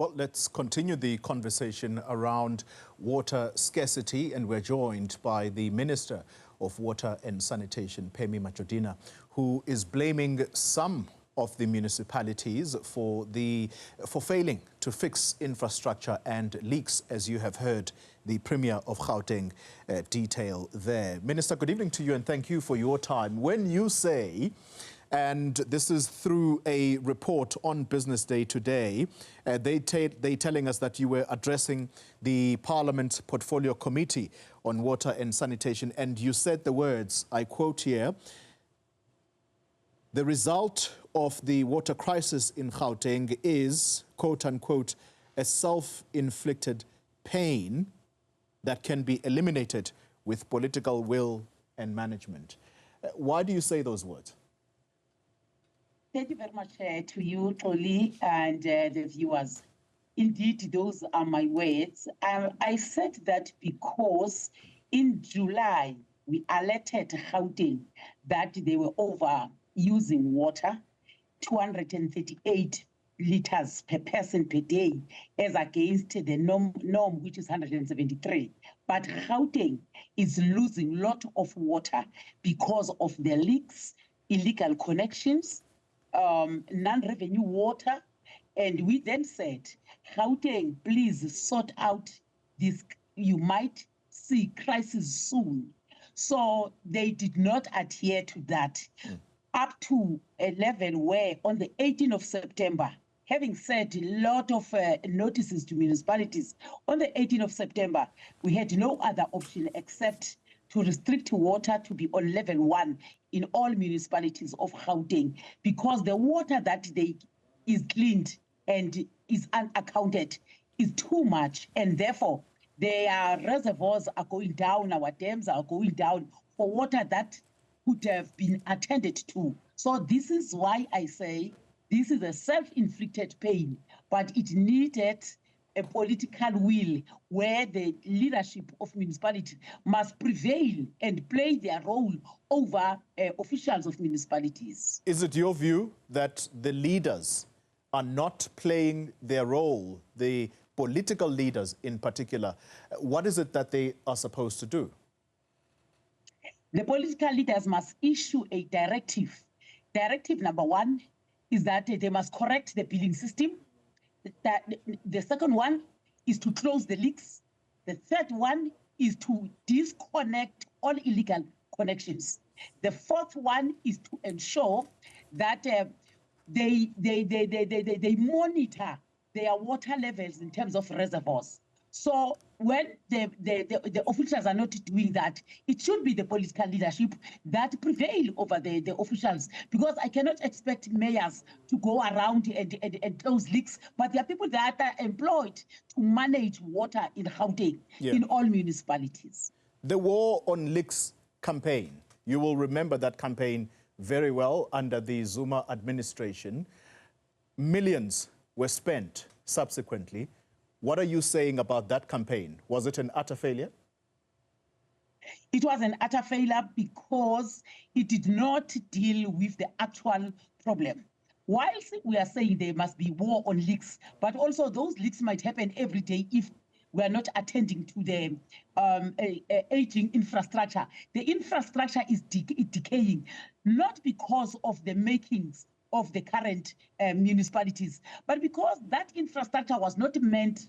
Well, let's continue the conversation around water scarcity, and we're joined by the Minister of Water and Sanitation, Pemmy Majodina, who is blaming some of the municipalities for failing to fix infrastructure and leaks, as you have heard the Premier of Gauteng detail there. Minister, good evening to you and thank you for your time. When you say, and this is through a report on Business Day today, they telling us that you were addressing the Parliament Portfolio Committee on Water and Sanitation, and you said the words, I quote here, "The result of the water crisis in Gauteng is, quote unquote, a self-inflicted pain that can be eliminated with political will and management." Why do you say those words? Thank you very much to you, Toli, and the viewers. Indeed, those are my words. I said that because in July, we alerted Gauteng that they were overusing water, 238 liters per person per day, as against the norm which is 173. But Gauteng is losing a lot of water because of the leaks, illegal connections, non-revenue water, and we then said, Gauteng, please sort out this. You might see crisis soon. So they did not adhere to that. Up to a level where on the 18th of September, having sent a lot of notices to municipalities, on the 18th of September, we had no other option except to restrict water to be on level 1 in all municipalities of Gauteng, because the water that is cleaned and is unaccounted is too much, and therefore their reservoirs are going down, our dams are going down for water that could have been attended to. So this is why I say this is a self-inflicted pain, but it needed a political will where the leadership of municipalities must prevail and play their role over officials of municipalities. Is it your view that the leaders are not playing their role, the political leaders in particular? What is it that they are supposed to do? The political leaders must issue a directive. Directive number 1 is that they must correct the billing system. The second one is to close the leaks. The third one is to disconnect all illegal connections. The fourth one is to ensure that they monitor their water levels in terms of reservoirs. So when the officials are not doing that, it should be the political leadership that prevail over the officials, because I cannot expect mayors to go around and close leaks, but there are people that are employed to manage water in Gauteng, in all municipalities. The War on Leaks campaign, you will remember that campaign very well under the Zuma administration. Millions were spent subsequently. What are you saying about that campaign? Was it an utter failure? It was an utter failure because it did not deal with the actual problem. Whilst we are saying there must be war on leaks, but also those leaks might happen every day if we are not attending to the aging infrastructure. The infrastructure is decaying, not because of the makings of the current municipalities, but because that infrastructure was not meant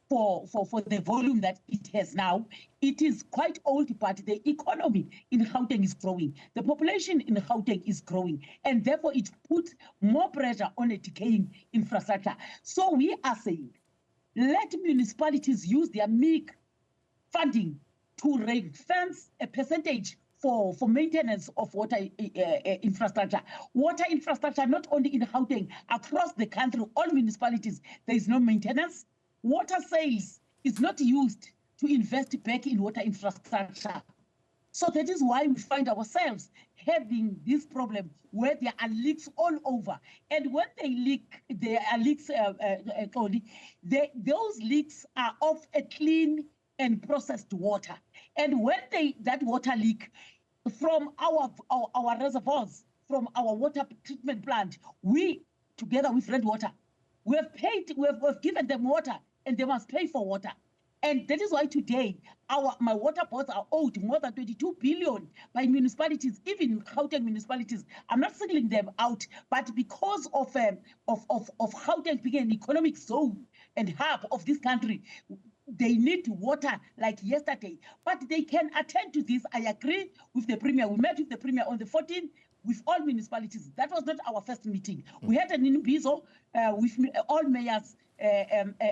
for the volume that it has now. It is quite old, but the economy in Gauteng is growing. The population in Gauteng is growing, and therefore it puts more pressure on a decaying infrastructure. So we are saying, let municipalities use their meek funding to ring-fence a percentage for maintenance of water infrastructure. Water infrastructure, not only in Gauteng, across the country, all municipalities, there is no maintenance. Water sales is not used to invest back in water infrastructure. So that is why we find ourselves having this problem where there are leaks all over. And when they leak, there are leaks, those leaks are of a clean and processed water. And when that water leak from our reservoirs, from our water treatment plant, we, together with Red Water, We have paid, we've given them water, and they must pay for water. And that is why today my water boards are owed more than 22 billion by municipalities, even Gauteng municipalities. I'm not singling them out, but because of Gauteng being an economic zone and hub of this country, they need water like yesterday. But they can attend to this. I agree with the Premier. We met with the Premier on the 14th with all municipalities. That was not our first meeting. We had an Imbizo with all mayors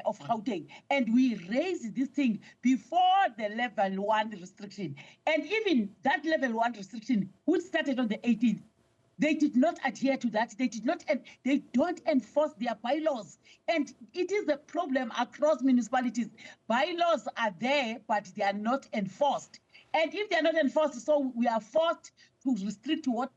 of Gauteng, and we raised this thing before the level 1 restriction. And even that level 1 restriction, which started on the 18th, they did not adhere to that. They did not, and they don't enforce their bylaws. And it is a problem across municipalities. Bylaws are there, but they are not enforced. And if they are not enforced, so we are forced to restrict what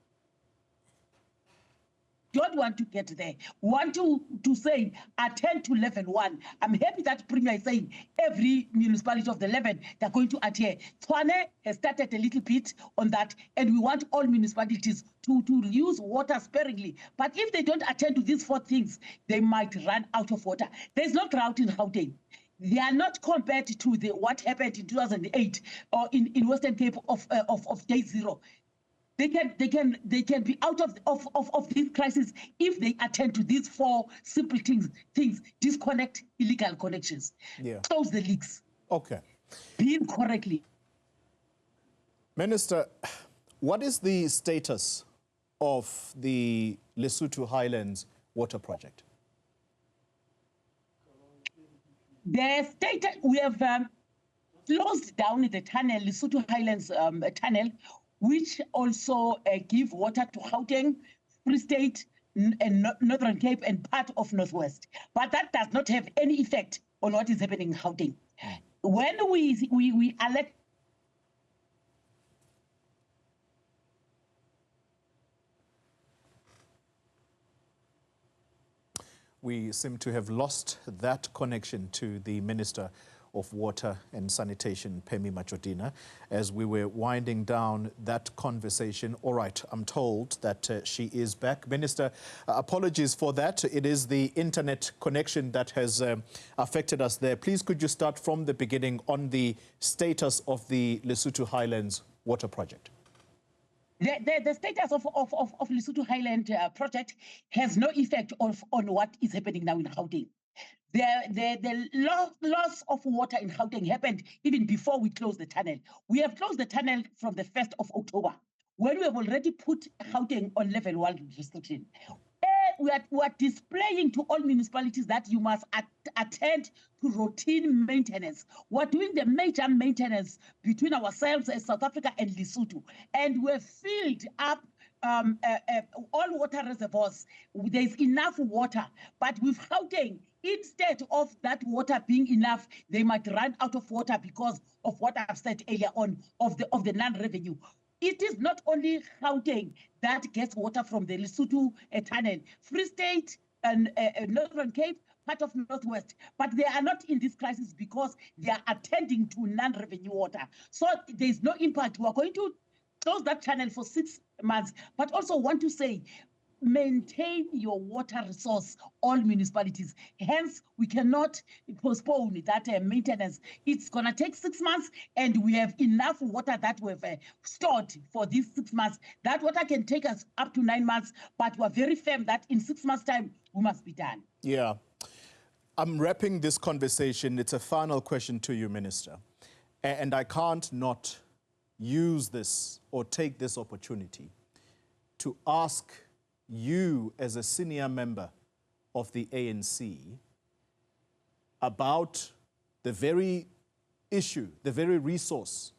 don't want to get there, want to say attend to level 1. I'm happy that Premier is saying every municipality of the 11, they're going to adhere. Tshwane has started a little bit on that, and we want all municipalities to use water sparingly. But if they don't attend to these 4 things, they might run out of water. There's no drought in Gauteng. They are not compared to what happened in 2008 or in Western Cape of day 0. They can be out of this crisis if they attend to these 4 simple things: disconnect illegal connections, close the leaks, build correctly. Minister, what is the status of the Lesotho Highlands water project? The status, we have closed down the tunnel, Lesotho Highlands tunnel, which also give water to Gauteng, Free State, and Northern Cape, and part of Northwest. But that does not have any effect on what is happening in Gauteng. When we elect, we seem to have lost that connection to the Minister of Water and Sanitation, Pemmy Majodina, as we were winding down that conversation. All right, I'm told that she is back. Minister, apologies for that. It is the internet connection that has affected us there. Please, could you start from the beginning on the status of the Lesotho Highlands water project? The status of Lesotho Highland project has no effect on what is happening now in Gauteng. The loss of water in Gauteng happened even before we closed the tunnel. We have closed the tunnel from the 1st of October, when we have already put Gauteng on level 1 restriction. We are displaying to all municipalities that you must attend to routine maintenance. We're doing the major maintenance between ourselves as South Africa and Lesotho, and we've filled up all water reservoirs. There's enough water, but with Gauteng, instead of that water being enough, they might run out of water because of what I've said earlier on of the non-revenue. It is not only Gauteng that gets water from the Lesotho tunnel. Free State and Northern Cape, part of Northwest, but they are not in this crisis because they are attending to non-revenue water. So there's no impact. We are going to close that channel for 6 months, but also want to say, maintain your water resource, all municipalities. Hence, we cannot postpone that maintenance. It's going to take 6 months, and we have enough water that we've stored for these 6 months. That water can take us up to 9 months, but we're very firm that in 6 months' time, we must be done. Yeah. I'm wrapping this conversation. It's a final question to you, Minister. And I can't not use this or take this opportunity to ask you as a senior member of the ANC about the very issue, the very resource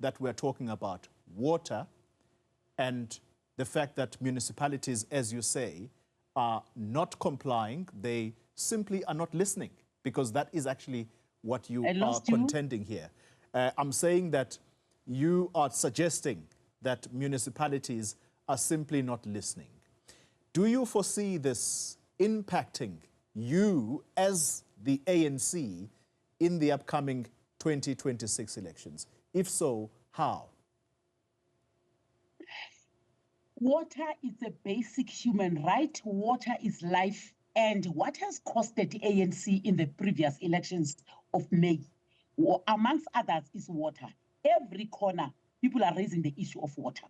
that we're talking about, water, and the fact that municipalities, as you say, are not complying. They simply are not listening, because that is actually what you are contending here. I'm saying that you are suggesting that municipalities are simply not listening. Do you foresee this impacting you as the ANC in the upcoming 2026 elections? If so, how? Water is a basic human right. Water is life. And what has costed ANC in the previous elections of May, amongst others, is water. Every corner, people are raising the issue of water.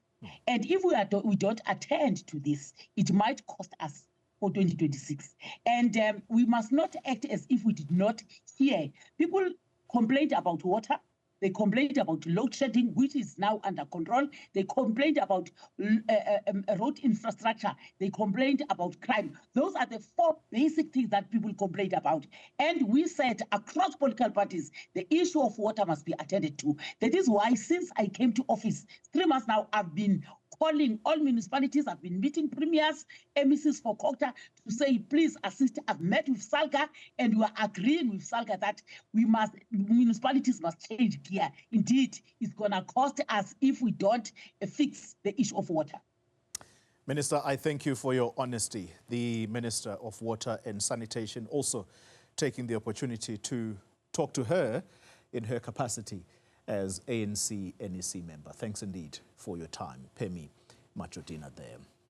And if we don't attend to this, it might cost us for 2026. And we must not act as if we did not hear. People complained about water. They complained about load shedding, which is now under control. They complained about road infrastructure. They complained about crime. Those are the 4 basic things that people complained about. And we said across political parties, the issue of water must be attended to. That is why since I came to office, 3 months now, I've been calling all municipalities. I've been meeting premiers, MECs for Kokta to say, please assist. I've met with Salga and we are agreeing with Salga that municipalities must change gear. Indeed, it's going to cost us if we don't fix the issue of water. Minister, I thank you for your honesty. The Minister of Water and Sanitation also taking the opportunity to talk to her in her capacity as ANC NEC member. Thanks indeed for your time. Pemmy Majodina there.